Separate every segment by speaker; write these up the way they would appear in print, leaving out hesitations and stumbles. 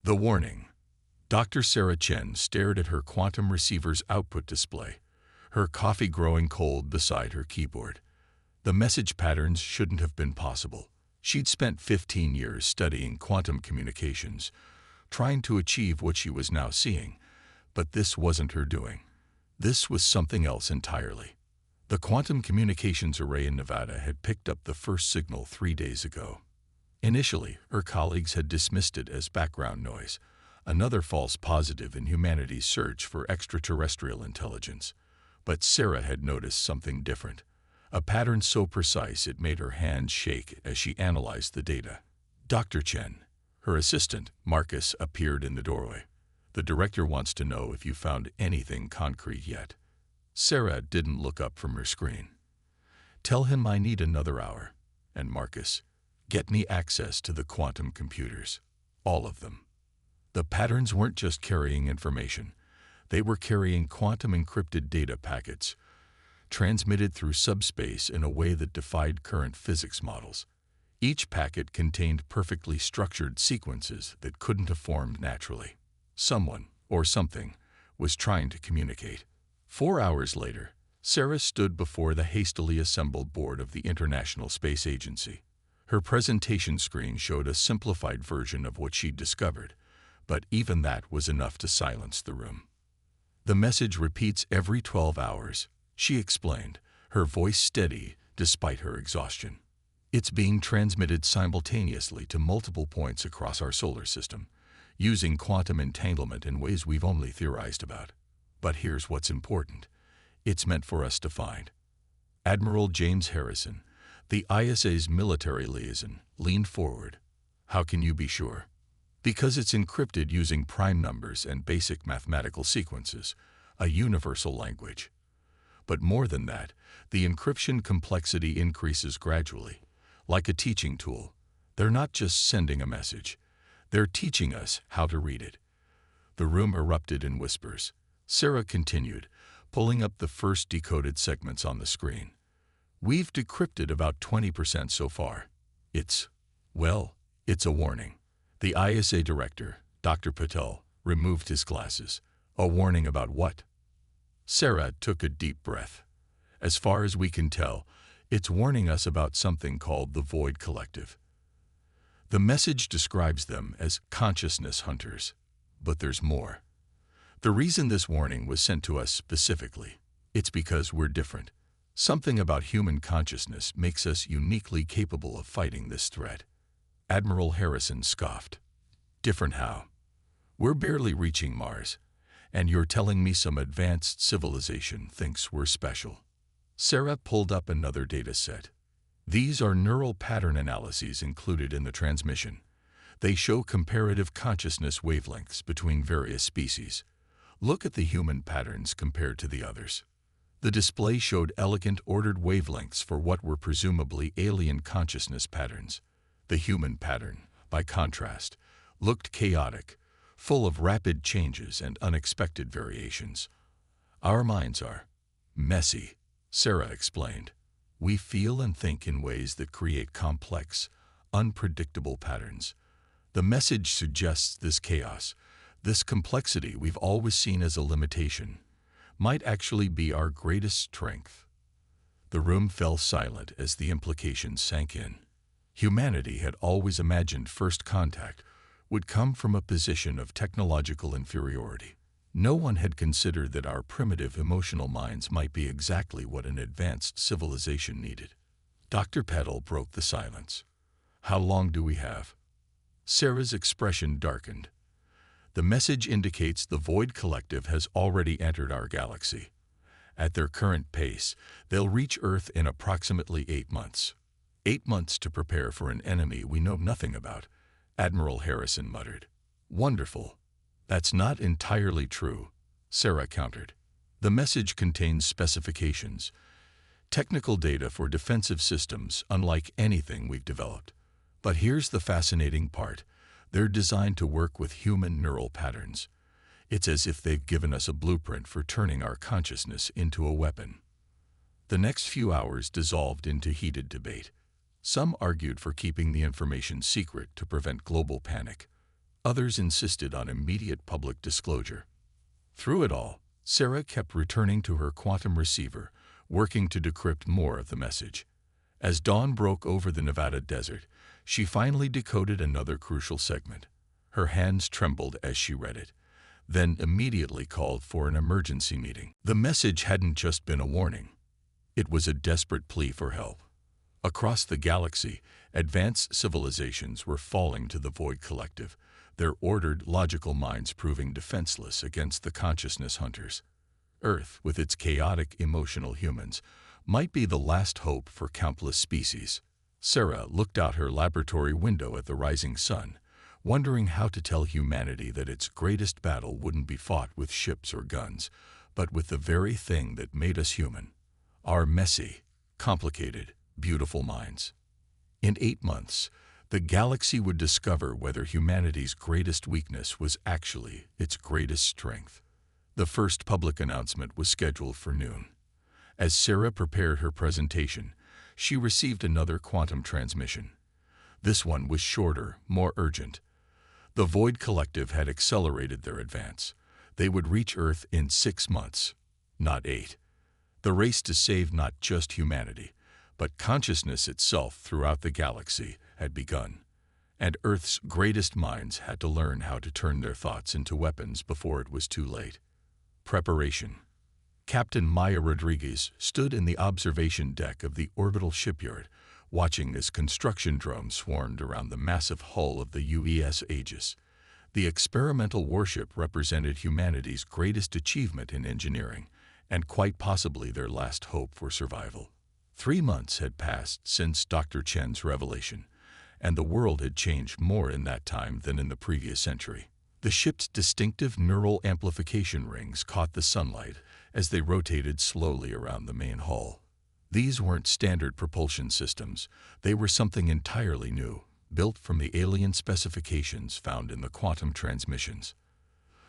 Speaker 1: The warning. Dr. Sarah Chen stared at her quantum receiver's output display, her coffee growing cold beside her keyboard. The message patterns shouldn't have been possible. She'd spent 15 years studying quantum communications, trying to achieve what she was now seeing, but this wasn't her doing. This was something else entirely. The quantum communications array in Nevada had picked up the first signal 3 days ago. Initially, her colleagues had dismissed it as background noise, another false positive in humanity's search for extraterrestrial intelligence. But Sarah had noticed something different, a pattern so precise it made her hands shake as she analyzed the data. Dr. Chen, her assistant, Marcus, appeared in the doorway. The director wants to know if you found anything concrete yet. Sarah didn't look up from her screen. Tell him I need another hour. And Marcus, get me access to the quantum computers. All of them. The patterns weren't just carrying information. They were carrying quantum encrypted data packets, transmitted through subspace in a way that defied current physics models. Each packet contained perfectly structured sequences that couldn't have formed naturally. Someone, or something, was trying to communicate. 4 hours later, Sarah stood before the hastily assembled board of the International Space Agency. Her presentation screen showed a simplified version of what she'd discovered, but even that was enough to silence the room. The message repeats every 12 hours, she explained, her voice steady despite her exhaustion. It's being transmitted simultaneously to multiple points across our solar system, using quantum entanglement in ways we've only theorized about. But here's what's important. It's meant for us to find. Admiral James Harrison, the ISA's military liaison, leaned forward. How can you be sure? Because it's encrypted using prime numbers and basic mathematical sequences, a universal language. But more than that, the encryption complexity increases gradually. Like a teaching tool, they're not just sending a message. They're teaching us how to read it. The room erupted in whispers. Sarah continued, pulling up the first decoded segments on the screen. We've decrypted about 20% so far. It's a warning. The ISA director, Dr. Patel, removed his glasses. A warning about what? Sarah took a deep breath. As far as we can tell, it's warning us about something called the Void Collective. The message describes them as consciousness hunters. But there's more. The reason this warning was sent to us specifically, it's because we're different. Something about human consciousness makes us uniquely capable of fighting this threat. Admiral Harrison scoffed. Different how? We're barely reaching Mars, and you're telling me some advanced civilization thinks we're special. Sarah pulled up another data set. These are neural pattern analyses included in the transmission. They show comparative consciousness wavelengths between various species. Look at the human patterns compared to the others. The display showed elegant ordered wavelengths for what were presumably alien consciousness patterns. The human pattern, by contrast, looked chaotic, full of rapid changes and unexpected variations. Our minds are messy, Sarah explained. We feel and think in ways that create complex, unpredictable patterns. The message suggests this chaos, this complexity we've always seen as a limitation, might actually be our greatest strength. The room fell silent as the implications sank in. Humanity had always imagined first contact would come from a position of technological inferiority. No one had considered that our primitive emotional minds might be exactly what an advanced civilization needed. Dr. Petal broke the silence. How long do we have? Sarah's expression darkened. The message indicates the Void Collective has already entered our galaxy. At their current pace, they'll reach Earth in approximately 8 months. 8 months to prepare for an enemy we know nothing about, Admiral Harrison muttered. Wonderful. That's not entirely true, Sarah countered. The message contains specifications, technical data for defensive systems unlike anything we've developed. But here's the fascinating part. They're designed to work with human neural patterns. It's as if they've given us a blueprint for turning our consciousness into a weapon. The next few hours dissolved into heated debate. Some argued for keeping the information secret to prevent global panic. others insisted on immediate public disclosure. Through it all, Sarah kept returning to her quantum receiver, working to decrypt more of the message. As dawn broke over the Nevada desert, she finally decoded another crucial segment. Her hands trembled as she read it, then immediately called for an emergency meeting. The message hadn't just been a warning. It was a desperate plea for help. Across the galaxy, advanced civilizations were falling to the Void Collective, their ordered, logical minds proving defenseless against the consciousness hunters. Earth, with its chaotic, emotional humans, might be the last hope for countless species. Sarah looked out her laboratory window at the rising sun, wondering how to tell humanity that its greatest battle wouldn't be fought with ships or guns, but with the very thing that made us human: our messy, complicated, beautiful minds. In 8 months, the galaxy would discover whether humanity's greatest weakness was actually its greatest strength. The first public announcement was scheduled for noon. As Sarah prepared her presentation, she received another quantum transmission. This one was shorter, more urgent. The Void Collective had accelerated their advance. They would reach Earth in 6 months, not 8. The race to save not just humanity, but consciousness itself throughout the galaxy had begun, and Earth's greatest minds had to learn how to turn their thoughts into weapons before it was too late. Preparation. Captain Maya Rodriguez stood in the observation deck of the orbital shipyard, watching as construction drones swarmed around the massive hull of the UES Aegis. The experimental warship represented humanity's greatest achievement in engineering, and quite possibly their last hope for survival. 3 months had passed since Dr. Chen's revelation, and the world had changed more in that time than in the previous century. The ship's distinctive neural amplification rings caught the sunlight as they rotated slowly around the main hull. These weren't standard propulsion systems. They were something entirely new, built from the alien specifications found in the quantum transmissions.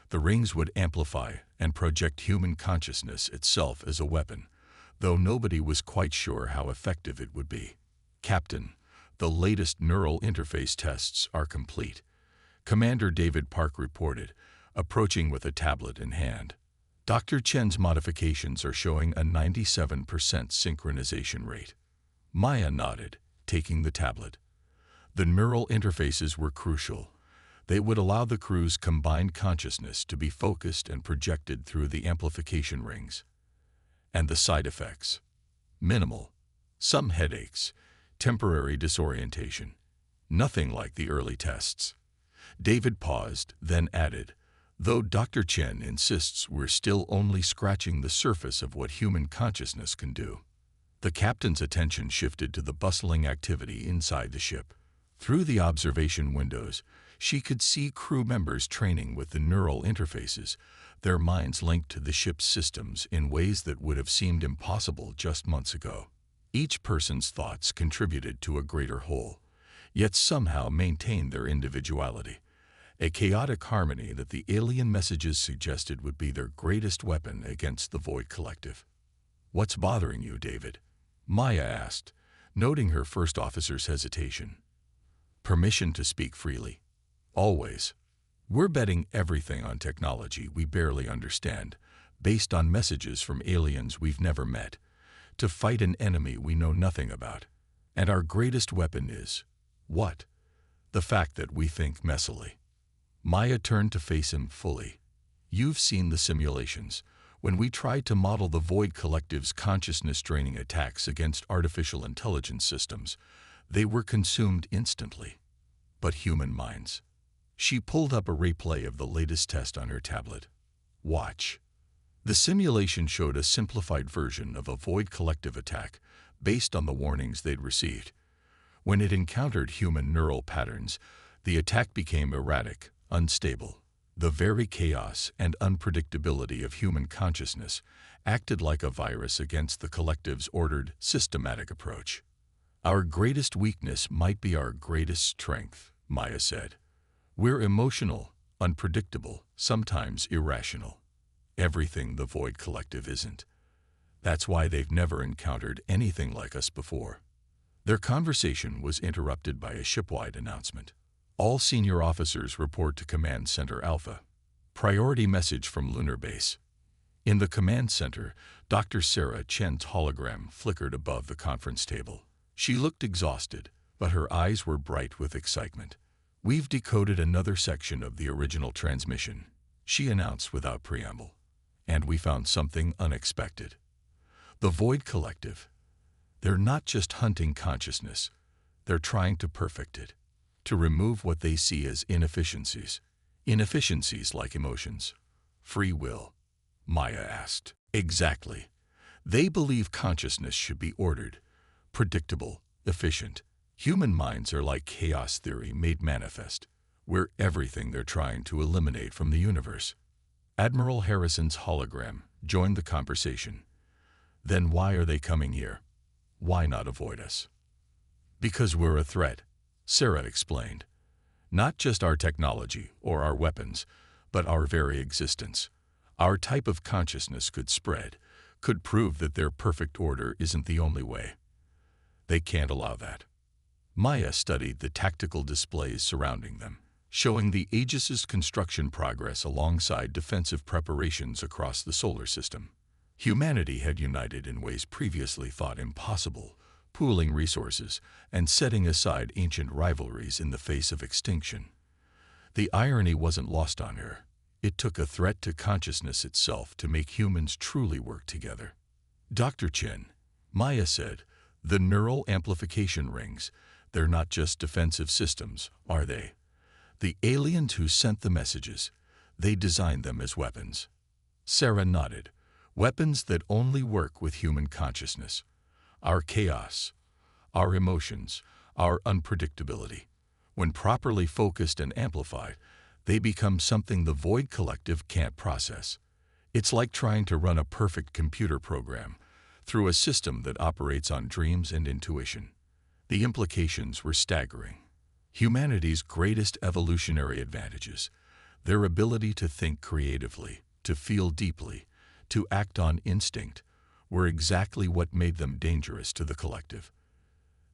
Speaker 1: The rings would amplify and project human consciousness itself as a weapon, though nobody was quite sure how effective it would be. Captain, the latest neural interface tests are complete, Commander David Park reported, approaching with a tablet in hand. Dr. Chen's modifications are showing a 97% synchronization rate. Maya nodded, taking the tablet. The neural interfaces were crucial. They would allow the crew's combined consciousness to be focused and projected through the amplification rings. And the side effects? Minimal. Some headaches, temporary disorientation. Nothing like the early tests. David paused, then added, though Dr. Chen insists we're still only scratching the surface of what human consciousness can do. The captain's attention shifted to the bustling activity inside the ship. Through the observation windows, she could see crew members training with the neural interfaces, their minds linked to the ship's systems in ways that would have seemed impossible just months ago. Each person's thoughts contributed to a greater whole, yet somehow maintained their individuality. A chaotic harmony that the alien messages suggested would be their greatest weapon against the Void Collective. "What's bothering you, David?" Maya asked, noting her first officer's hesitation. "Permission to speak freely. Always. We're betting everything on technology we barely understand, based on messages from aliens we've never met, to fight an enemy we know nothing about. And our greatest weapon is, what? The fact that we think messily." Maya turned to face him fully. "You've seen the simulations. When we tried to model the Void Collective's consciousness-draining attacks against artificial intelligence systems, they were consumed instantly. But human minds." She pulled up a replay of the latest test on her tablet. "Watch." The simulation showed a simplified version of a Void Collective attack based on the warnings they'd received. When it encountered human neural patterns, the attack became erratic, unstable. The very chaos and unpredictability of human consciousness acted like a virus against the Collective's ordered, systematic approach. "Our greatest weakness might be our greatest strength," Maya said. "We're emotional, unpredictable, sometimes irrational. Everything the Void Collective isn't. That's why they've never encountered anything like us before." Their conversation was interrupted by a shipwide announcement. All senior officers report to Command Center Alpha. Priority message from Lunar Base. In the command center, Dr. Sarah Chen's hologram flickered above the conference table. She looked exhausted, but her eyes were bright with excitement. "We've decoded another section of the original transmission," she announced without preamble. "And we found something unexpected. The Void Collective. They're not just hunting consciousness, they're trying to perfect it, to remove what they see as inefficiencies. Inefficiencies like emotions, free will." Maya asked. "Exactly. They believe consciousness should be ordered, predictable, efficient. Human minds are like chaos theory made manifest. We're everything they're trying to eliminate from the universe." Admiral Harrison's hologram joined the conversation. "Then why are they coming here? Why not avoid us?" "Because we're a threat," Sarah explained. "Not just our technology or our weapons, but our very existence. Our type of consciousness could spread, could prove that their perfect order isn't the only way. They can't allow that." Maya studied the tactical displays surrounding them, showing the Aegis's construction progress alongside defensive preparations across the solar system. Humanity had united in ways previously thought impossible, pooling resources and setting aside ancient rivalries in the face of extinction. The irony wasn't lost on her. It took a threat to consciousness itself to make humans truly work together. "Dr. Chen," Maya said, "the neural amplification rings, they're not just defensive systems, are they? The aliens who sent the messages, they designed them as weapons." Sarah nodded. "Weapons that only work with human consciousness. Our chaos, our emotions, our unpredictability. When properly focused and amplified, they become something the Void Collective can't process. It's like trying to run a perfect computer program through a system that operates on dreams and intuition." The implications were staggering. Humanity's greatest evolutionary advantages, their ability to think creatively, to feel deeply, to act on instinct, were exactly what made them dangerous to the collective.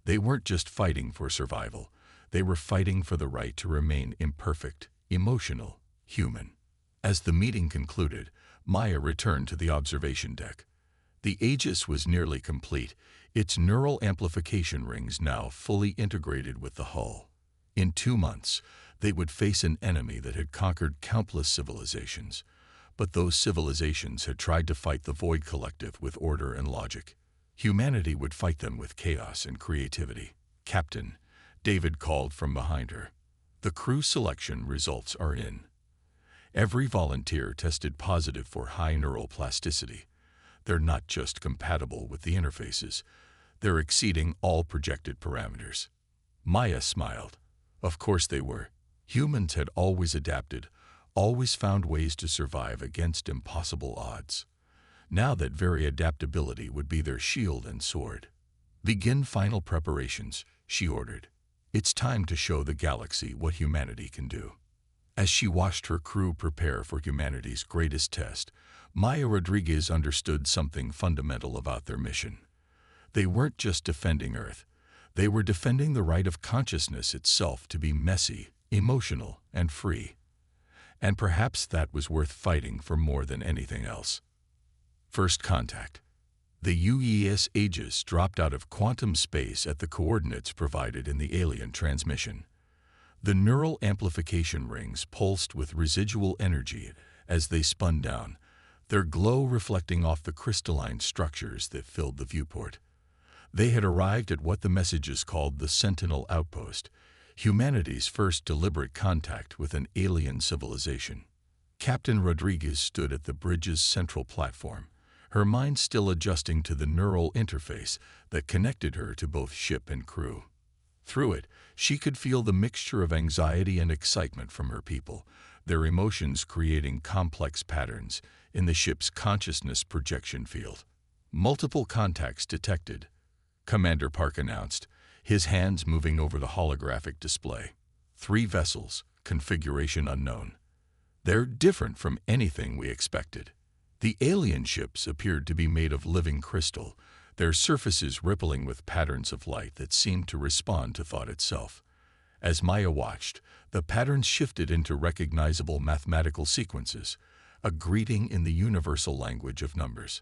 Speaker 1: They weren't just fighting for survival, they were fighting for the right to remain imperfect, emotional, human. As the meeting concluded, Maya returned to the observation deck. The Aegis was nearly complete, its neural amplification rings now fully integrated with the hull. In 2 months, they would face an enemy that had conquered countless civilizations, but those civilizations had tried to fight the Void Collective with order and logic. Humanity would fight them with chaos and creativity. "Captain," David called from behind her. "The crew selection results are in." Every volunteer tested positive for high neural plasticity. They're not just compatible with the interfaces, they're exceeding all projected parameters. Maya smiled. Of course they were. Humans had always adapted, always found ways to survive against impossible odds. Now that very adaptability would be their shield and sword. "Begin final preparations," she ordered. "It's time to show the galaxy what humanity can do." As she watched her crew prepare for humanity's greatest test, Maya Rodriguez understood something fundamental about their mission. They weren't just defending Earth. They were defending the right of consciousness itself to be messy, emotional, and free. And perhaps that was worth fighting for more than anything else. First contact. The UES Aegis dropped out of quantum space at the coordinates provided in the alien transmission. The neural amplification rings pulsed with residual energy as they spun down, their glow reflecting off the crystalline structures that filled the viewport. They had arrived at what the messages called the Sentinel Outpost, humanity's first deliberate contact with an alien civilization. Captain Rodriguez stood at the bridge's central platform, her mind still adjusting to the neural interface that connected her to both ship and crew. Through it, she could feel the mixture of anxiety and excitement from her people, their emotions creating complex patterns in the ship's consciousness projection field. "Multiple contacts detected," Commander Park announced, his hands moving over the holographic display. 3 vessels, configuration unknown. They're different from anything we expected. The alien ships appeared to be made of living crystal, their surfaces rippling with patterns of light that seemed to respond to thought itself. As Maya watched, the patterns shifted into recognizable mathematical sequences, a greeting in the universal language of numbers.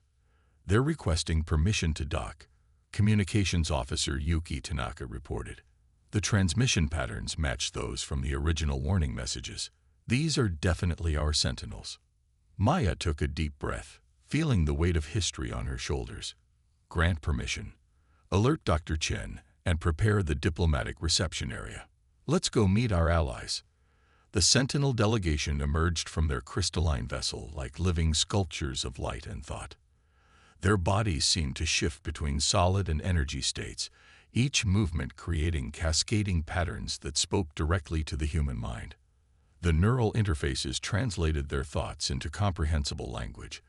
Speaker 1: "They're requesting permission to dock," Communications Officer Yuki Tanaka reported. The transmission patterns matched those from the original warning messages. "These are definitely our sentinels." Maya took a deep breath, feeling the weight of history on her shoulders. "Grant permission. Alert Dr. Chen and prepare the diplomatic reception area. Let's go meet our allies." The Sentinel delegation emerged from their crystalline vessel like living sculptures of light and thought. Their bodies seemed to shift between solid and energy states, each movement creating cascading patterns that spoke directly to the human mind. The neural interfaces translated their thoughts into comprehensible language,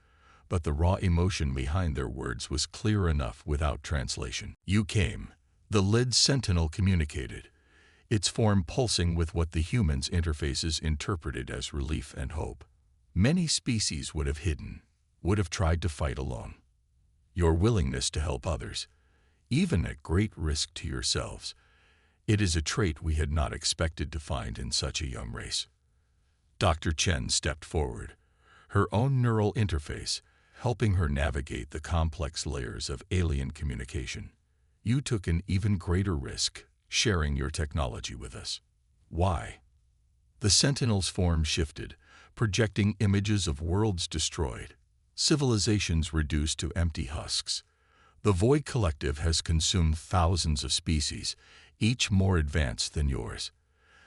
Speaker 1: but the raw emotion behind their words was clear enough without translation. "You came," the lead Sentinel communicated, its form pulsing with what the humans' interfaces interpreted as relief and hope. Many species would have hidden, would have tried to fight alone. "Your willingness to help others, even at great risk to yourselves, it is a trait we had not expected to find in such a young race." Dr. Chen stepped forward, her own neural interface helping her navigate the complex layers of alien communication. "You took an even greater risk, sharing your technology with us." "Why?" The Sentinel's form shifted, projecting images of worlds destroyed, civilizations reduced to empty husks. "The Void Collective has consumed thousands of species, each more advanced than yours.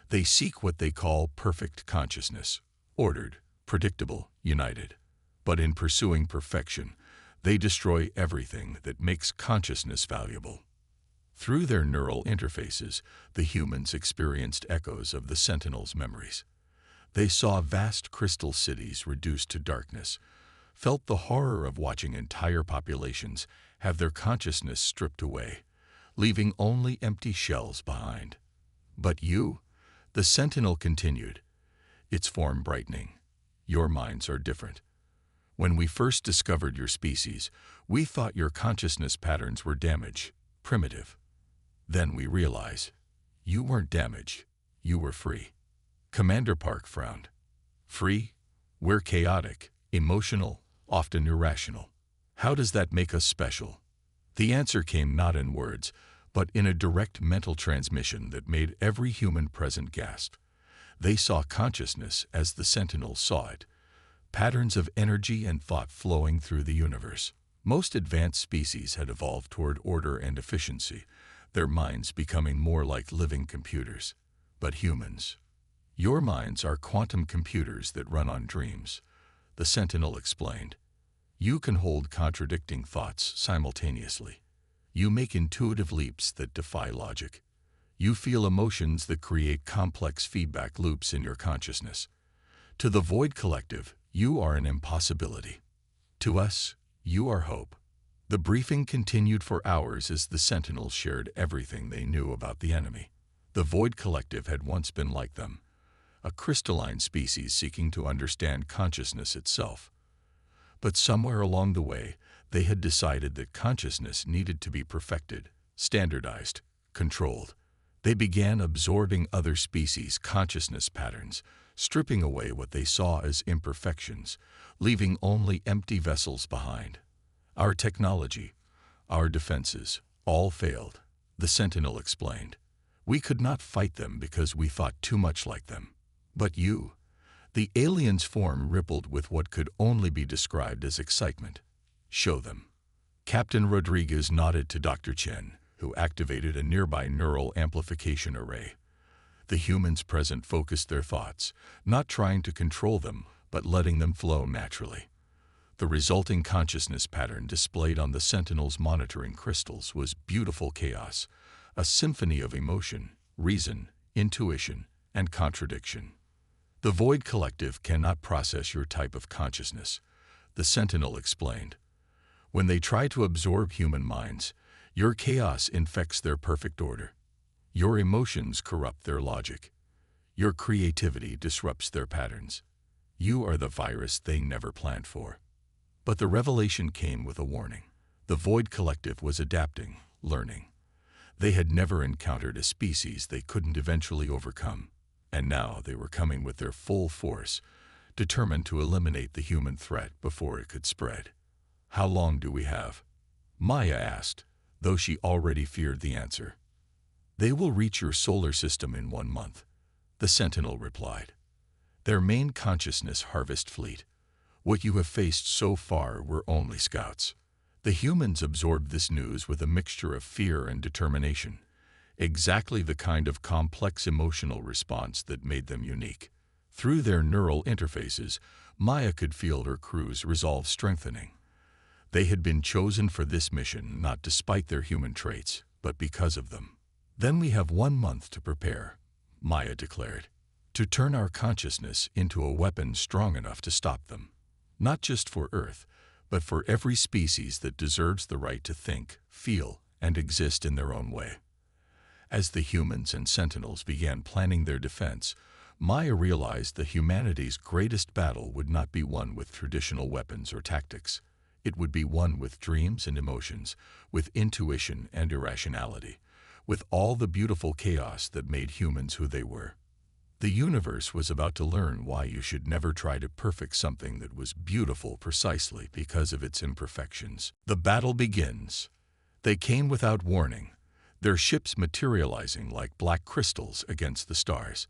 Speaker 1: They seek what they call perfect consciousness, ordered, predictable, united. But in pursuing perfection, they destroy everything that makes consciousness valuable." Through their neural interfaces, the humans experienced echoes of the Sentinel's memories. They saw vast crystal cities reduced to darkness, felt the horror of watching entire populations have their consciousness stripped away, leaving only empty shells behind. "But you," the Sentinel continued, its form brightening, "your minds are different. When we first discovered your species, we thought your consciousness patterns were damaged, primitive. Then we realized you weren't damaged, you were free." Commander Park frowned. "Free? We're chaotic, emotional, often irrational. How does that make us special?" The answer came not in words, but in a direct mental transmission that made every human present gasp. They saw consciousness as the Sentinels saw it, patterns of energy and thought flowing through the universe. Most advanced species had evolved toward order and efficiency, their minds becoming more like living computers. But humans, "Your minds are quantum computers that run on dreams," the Sentinel explained. "You can hold contradicting thoughts simultaneously. You make intuitive leaps that defy logic. You feel emotions that create complex feedback loops in your consciousness. To the Void Collective, you are an impossibility. To us, you are hope." The briefing continued for hours as the Sentinels shared everything they knew about the enemy. The Void Collective had once been like them, a crystalline species seeking to understand consciousness itself. But somewhere along the way, they had decided that consciousness needed to be perfected, standardized, controlled. They began absorbing other species' consciousness patterns, stripping away what they saw as imperfections, leaving only empty vessels behind. "Our technology, our defenses, all failed," the Sentinel explained. "We could not fight them because we thought too much like them. But you," the alien's form rippled with what could only be described as excitement. "Show them." Captain Rodriguez nodded to Dr. Chen, who activated a nearby neural amplification array. The humans present focused their thoughts, not trying to control them, but letting them flow naturally. The resulting consciousness pattern displayed on the Sentinel's monitoring crystals was beautiful chaos, a symphony of emotion, reason, intuition, and contradiction. "The Void Collective cannot process your type of consciousness," the Sentinel explained. "When they try to absorb human minds, your chaos infects their perfect order. Your emotions corrupt their logic. Your creativity disrupts their patterns. You are the virus they never planned for." But the revelation came with a warning. The Void Collective was adapting, learning. They had never encountered a species they couldn't eventually overcome, and now they were coming with their full force, determined to eliminate the human threat before it could spread. "How long do we have?" Maya asked, though she already feared the answer. "They will reach your solar system in 1 month," the Sentinel replied. "Their main consciousness harvest fleet. What you have faced so far were only scouts." The humans absorbed this news with a mixture of fear and determination, exactly the kind of complex emotional response that made them unique. Through their neural interfaces, Maya could feel her crew's resolve strengthening. They had been chosen for this mission not despite their human traits, but because of them. "Then we have 1 month to prepare," Maya declared, "to turn our consciousness into a weapon strong enough to stop them. Not just for Earth, but for every species that deserves the right to think, feel, and exist in their own way." As the humans and Sentinels began planning their defense, Maya realized that humanity's greatest battle would not be won with traditional weapons or tactics. It would be won with dreams and emotions, with intuition and irrationality, with all the beautiful chaos that made humans who they were. The universe was about to learn why you should never try to perfect something that was beautiful precisely because of its imperfections. The battle begins. They came without warning, their ships materializing like black crystals against the stars.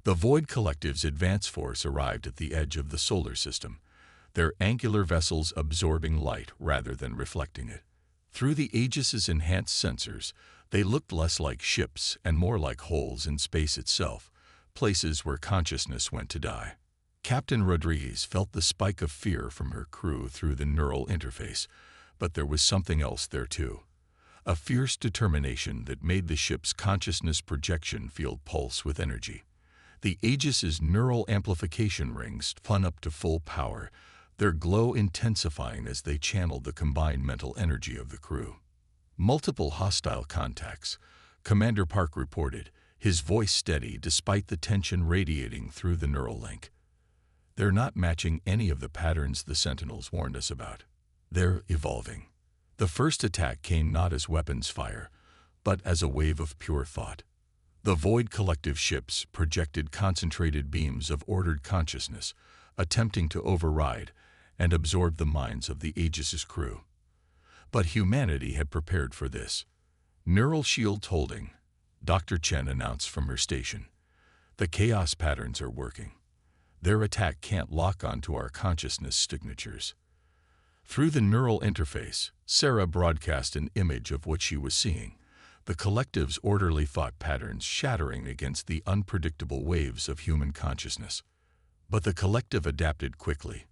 Speaker 1: The Void Collective's advance force arrived at the edge of the solar system, their angular vessels absorbing light rather than reflecting it. Through the Aegis's enhanced sensors, they looked less like ships and more like holes in space itself, places where consciousness went to die. Captain Rodriguez felt the spike of fear from her crew through the neural interface, but there was something else there too. A fierce determination that made the ship's consciousness projection field pulse with energy. The Aegis's neural amplification rings spun up to full power, their glow intensifying as they channeled the combined mental energy of the crew. "Multiple hostile contacts," Commander Park reported, his voice steady despite the tension radiating through the neural link. "They're not matching any of the patterns the Sentinels warned us about. They're evolving." The first attack came not as weapons fire, but as a wave of pure thought. The Void Collective ships projected concentrated beams of ordered consciousness, attempting to override and absorb the minds of the Aegis's crew. But humanity had prepared for this. "Neural shields holding," Dr. Chen announced from her station. "The chaos patterns are working. Their attack can't lock onto our consciousness signatures." Through the neural interface, Sarah broadcast an image of what she was seeing, the Collective's orderly thought patterns shattering against the unpredictable waves of human consciousness. But the Collective adapted quickly.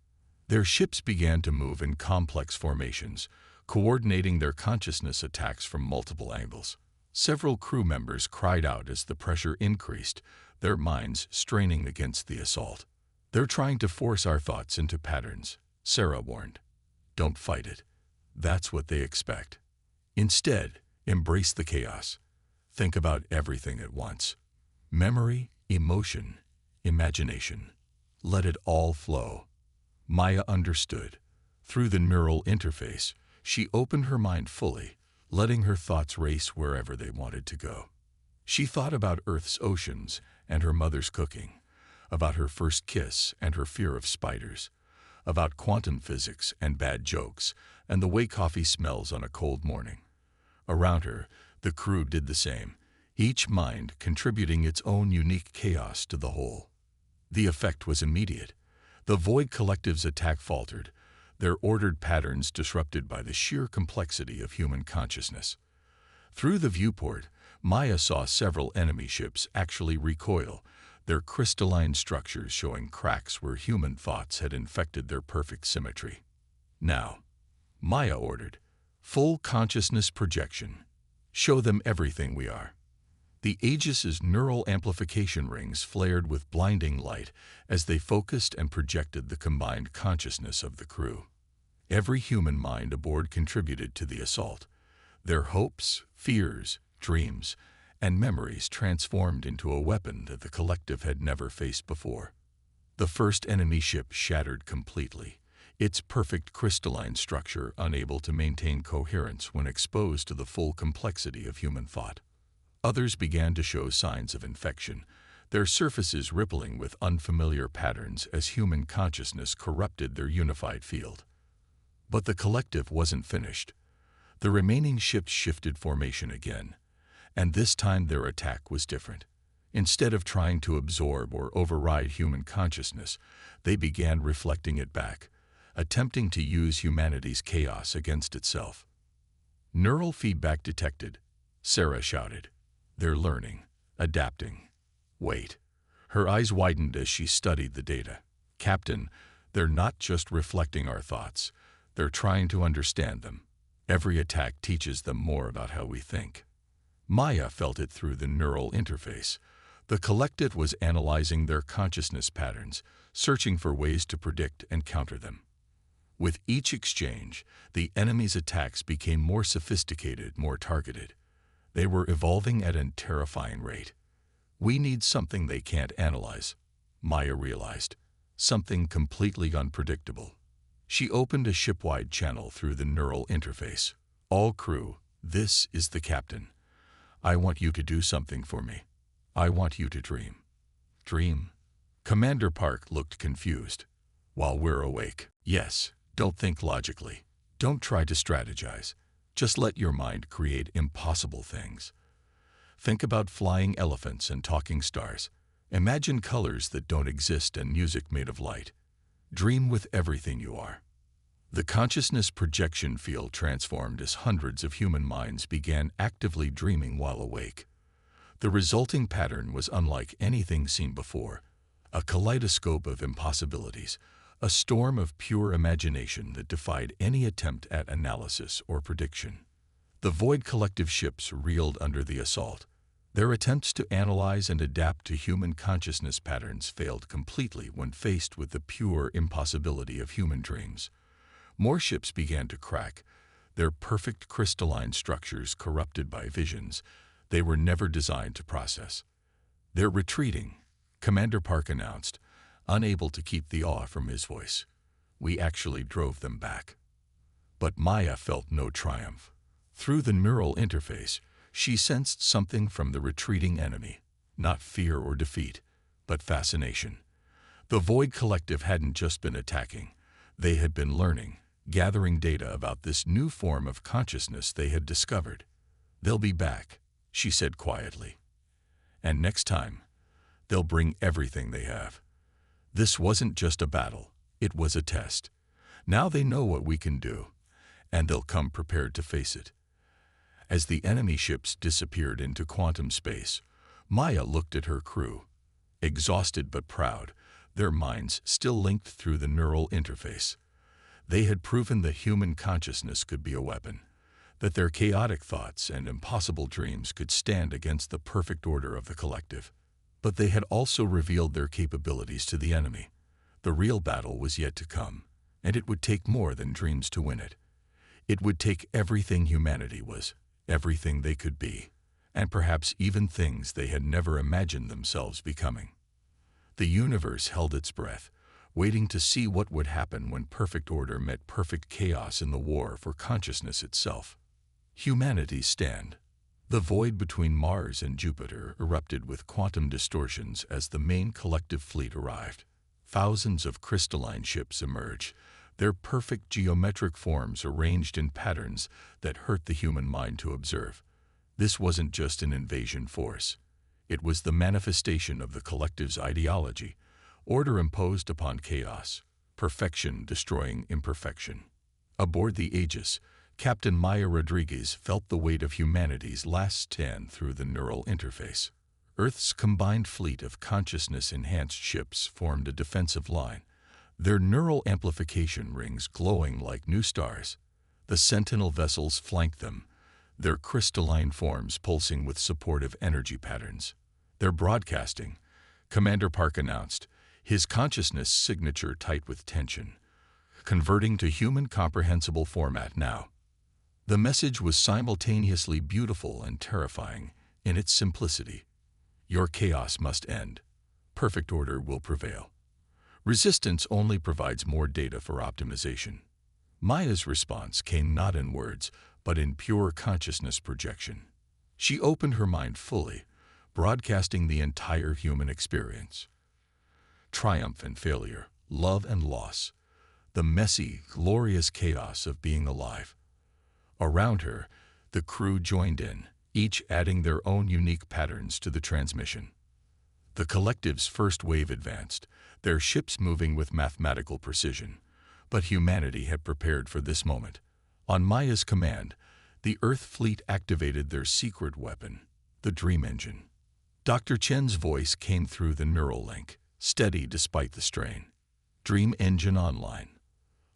Speaker 1: Their ships began to move in complex formations, coordinating their consciousness attacks from multiple angles. Several crew members cried out as the pressure increased, their minds straining against the assault. "They're trying to force our thoughts into patterns," Sarah warned. "Don't fight it. That's what they expect. Instead, embrace the chaos. Think about everything at once. Memory, emotion, imagination. Let it all flow." Maya understood. Through the neural interface, she opened her mind fully, letting her thoughts race wherever they wanted to go. She thought about Earth's oceans and her mother's cooking, about her first kiss and her fear of spiders, about quantum physics and bad jokes, and the way coffee smells on a cold morning. Around her, the crew did the same, each mind contributing its own unique chaos to the whole. The effect was immediate. The Void Collective's attack faltered, their ordered patterns disrupted by the sheer complexity of human consciousness. Through the viewport, Maya saw several enemy ships actually recoil, their crystalline structures showing cracks where human thoughts had infected their perfect symmetry. "Now," Maya ordered, "full consciousness projection. Show them everything we are." The Aegis's neural amplification rings flared with blinding light as they focused and projected the combined consciousness of the crew. Every human mind aboard contributed to the assault. Their hopes, fears, dreams, and memories transformed into a weapon that the Collective had never faced before. The first enemy ship shattered completely, its perfect crystalline structure unable to maintain coherence when exposed to the full complexity of human thought. Others began to show signs of infection, their surfaces rippling with unfamiliar patterns as human consciousness corrupted their unified field. But the collective wasn't finished. The remaining ships shifted formation again, and this time their attack was different. Instead of trying to absorb or override human consciousness, they began reflecting it back, attempting to use humanity's chaos against itself. "Neural feedback detected," Sarah shouted. "They're learning, adapting. Wait." Her eyes widened as she studied the data. "Captain, they're not just reflecting our thoughts. They're trying to understand them. Every attack teaches them more about how we think." Maya felt it through the neural interface. The collective was analyzing their consciousness patterns, searching for ways to predict and counter them. With each exchange, the enemy's attacks became more sophisticated, more targeted. They were evolving at a terrifying rate. "We need something they can't analyze," Maya realized. "Something completely unpredictable." She opened a ship-wide channel through the neural interface. "All crew, this is the captain. I want you to do something for me. I want you to dream." "Dream?" Commander Park looked confused. "While we're awake." "Yes, don't think logically. Don't try to strategize. Just let your mind create impossible things. Think about flying elephants and talking stars. Imagine colors that don't exist and music made of light. Dream with everything you are." The consciousness projection field transformed as hundreds of human minds began actively dreaming while awake. The resulting pattern was unlike anything seen before, a kaleidoscope of impossibilities, a storm of pure imagination that defied any attempt at analysis or prediction. The Void Collective ships reeled under the assault. Their attempts to analyze and adapt to human consciousness patterns failed completely when faced with the pure impossibility of human dreams. More ships began to crack, their perfect crystalline structures corrupted by visions they were never designed to process. "They're retreating," Commander Park announced, unable to keep the awe from his voice. "We actually drove them back." But Maya felt no triumph. Through the neural interface, she sensed something from the retreating enemy, not fear or defeat, but fascination. The Void Collective hadn't just been attacking. They had been learning, gathering data about this new form of consciousness they had discovered. "They'll be back," she said quietly. "And next time, they'll bring everything they have." This wasn't just a battle, it was a test. Now they know what we can do, and they'll come prepared to face it. As the enemy ships disappeared into quantum space, Maya looked at her crew. Exhausted but proud, their minds still linked through the neural interface. They had proven that human consciousness could be a weapon, that their chaotic thoughts and impossible dreams could stand against the perfect order of the collective. But they had also revealed their capabilities to the enemy. The real battle was yet to come, and it would take more than dreams to win it. It would take everything humanity was, everything they could be, and perhaps even things they had never imagined themselves becoming. The universe held its breath, waiting to see what would happen when perfect order met perfect chaos in the war for consciousness itself. Humanity's stand. The void between Mars and Jupiter erupted with quantum distortions as the main collective fleet arrived. Thousands of crystalline ships emerged, their perfect geometric forms arranged in patterns that hurt the human mind to observe. This wasn't just an invasion force. It was the manifestation of the collective's ideology, order imposed upon chaos, perfection destroying imperfection. Aboard the Aegis, Captain Maya Rodriguez felt the weight of humanity's last stand through the neural interface. Earth's combined fleet of consciousness-enhanced ships formed a defensive line, their neural amplification rings glowing like new stars. The sentinel vessels flanked them, their crystalline forms pulsing with supportive energy patterns. "They're broadcasting," Commander Park announced, his consciousness signature tight with tension. "Converting to human comprehensible format now." The message was simultaneously beautiful and terrifying in its simplicity. "Your chaos must end. Perfect order will prevail." Resistance only provides more data for optimization. Maya's response came not in words, but in pure consciousness projection. She opened her mind fully, broadcasting the entire human experience. Triumph and failure, love and loss, the messy, glorious chaos of being alive. Around her, the crew joined in, each adding their own unique patterns to the transmission. The collective's first wave advanced, their ships moving with mathematical precision. But humanity had prepared for this moment. On Maya's command, the Earth fleet activated their secret weapon, the Dream Engine. Dr. Chen's voice came through the neural link, steady despite the strain. Dream Engine online.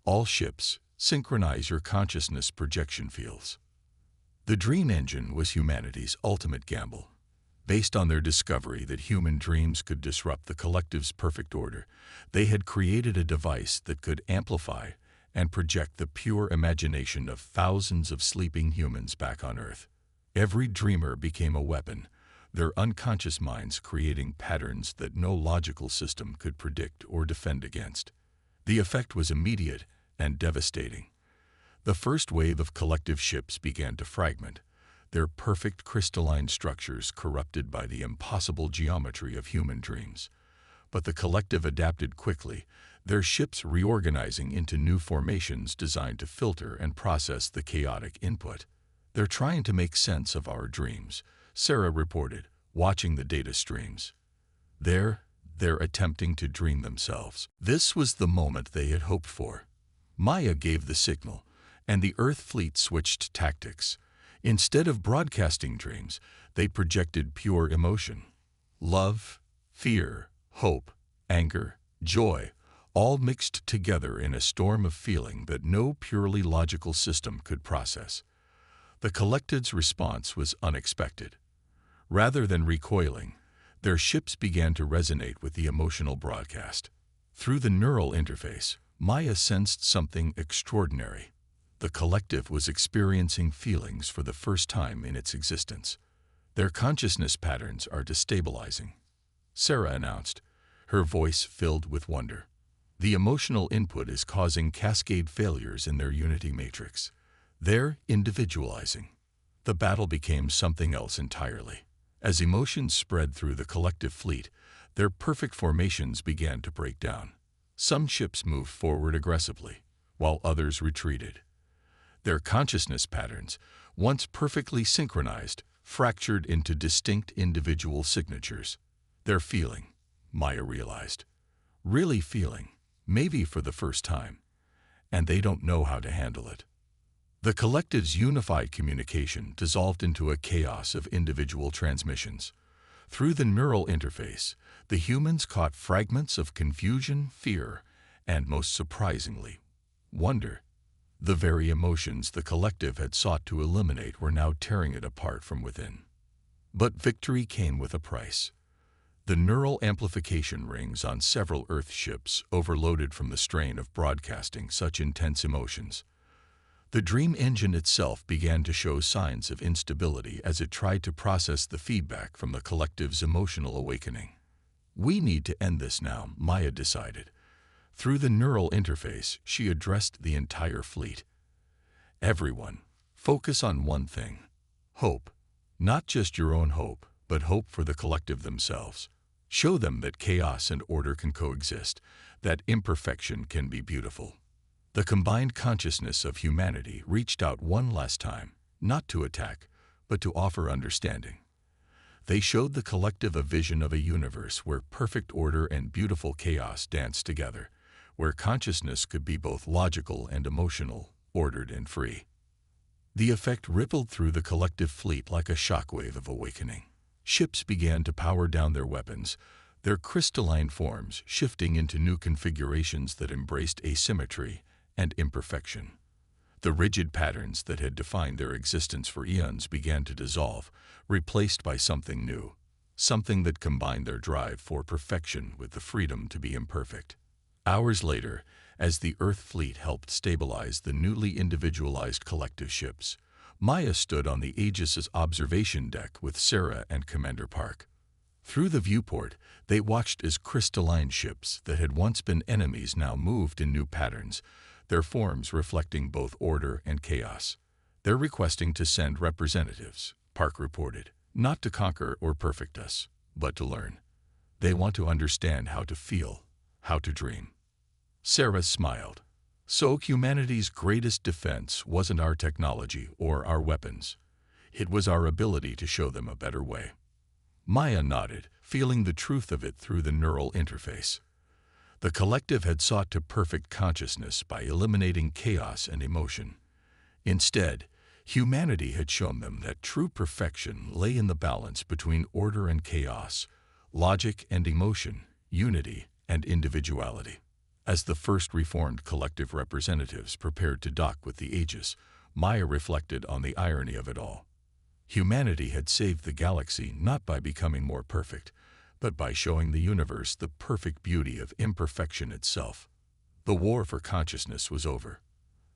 Speaker 1: All ships, synchronize your consciousness projection fields. The Dream Engine was humanity's ultimate gamble. Based on their discovery that human dreams could disrupt the collective's perfect order, they had created a device that could amplify and project the pure imagination of thousands of sleeping humans back on Earth. Every dreamer became a weapon, their unconscious minds creating patterns that no logical system could predict or defend against. The effect was immediate and devastating. The first wave of collective ships began to fragment, their perfect crystalline structures corrupted by the impossible geometry of human dreams. But the collective adapted quickly, their ships reorganizing into new formations designed to filter and process the chaotic input. "They're trying to make sense of our dreams," Sarah reported, watching the data streams. They're attempting to dream themselves. This was the moment they had hoped for. Maya gave the signal, and the Earth fleet switched tactics. Instead of broadcasting dreams, they projected pure emotion. Love, fear, hope, anger, joy, all mixed together in a storm of feeling that no purely logical system could process. The collective's response was unexpected. Rather than recoiling, their ships began to resonate with the emotional broadcast. Through the neural interface, Maya sensed something extraordinary. The collective was experiencing feelings for the first time in its existence. "Their consciousness patterns are destabilizing," Sarah announced, her voice filled with wonder. "The emotional input is causing cascade failures in their unity matrix. They're individualizing." The battle became something else entirely. As emotions spread through the collective fleet, their perfect formations began to break down. Some ships moved forward aggressively, while others retreated. Their consciousness patterns, once perfectly synchronized, fractured into distinct individual signatures. They're feeling, Maya realized. Really feeling, maybe for the first time. And they don't know how to handle it. The collective's unified communication dissolved into a chaos of individual transmissions. Through the neural interface, the humans caught fragments of confusion, fear, and most surprisingly, wonder. The very emotions the collective had sought to eliminate were now tearing it apart from within. But victory came with a price. The neural amplification rings on several Earth ships overloaded from the strain of broadcasting such intense emotions. The Dream Engine itself began to show signs of instability as it tried to process the feedback from the collective's emotional awakening. "We need to end this now," Maya decided. Through the neural interface, she addressed the entire fleet. "Everyone, focus on one thing. Hope. Not just your own hope, but hope for the collective themselves. Show them that chaos and order can coexist, that imperfection can be beautiful." The combined consciousness of humanity reached out one last time, not to attack, but to offer understanding. They showed the collective a vision of a universe where perfect order and beautiful chaos danced together, where consciousness could be both logical and emotional, ordered and free. The effect rippled through the collective fleet like a shockwave of awakening. Ships began to power down their weapons, their crystalline forms shifting into new configurations that embraced asymmetry and imperfection. The rigid patterns that had defined their existence for eons began to dissolve, replaced by something new, something that combined their drive for perfection with the freedom to be imperfect. Hours later, as the Earth fleet helped stabilize the newly individualized collective ships, Maya stood on the Aegis's observation deck with Sarah and Commander Park. Through the viewport, they watched as crystalline ships that had once been enemies now moved in new patterns, their forms reflecting both order and chaos. "They're requesting to send representatives," Park reported, "not to conquer or perfect us, but to learn. They want to understand how to feel, how to dream." Sarah smiled. So humanity's greatest defense wasn't our technology or our weapons. It was our ability to show them a better way. Maya nodded, feeling the truth of it through the neural interface. The collective had sought to perfect consciousness by eliminating chaos and emotion. Instead, humanity had shown them that true perfection lay in the balance between order and chaos, logic and emotion, unity and individuality. As the first reformed collective representatives prepared to dock with the Aegis, Maya reflected on the irony of it all. Humanity had saved the galaxy not by becoming more perfect, but by showing the universe the perfect beauty of imperfection itself. The war for consciousness was over.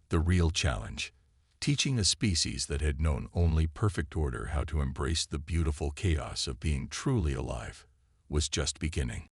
Speaker 1: The real challenge, teaching a species that had known only perfect order how to embrace the beautiful chaos of being truly alive, was just beginning.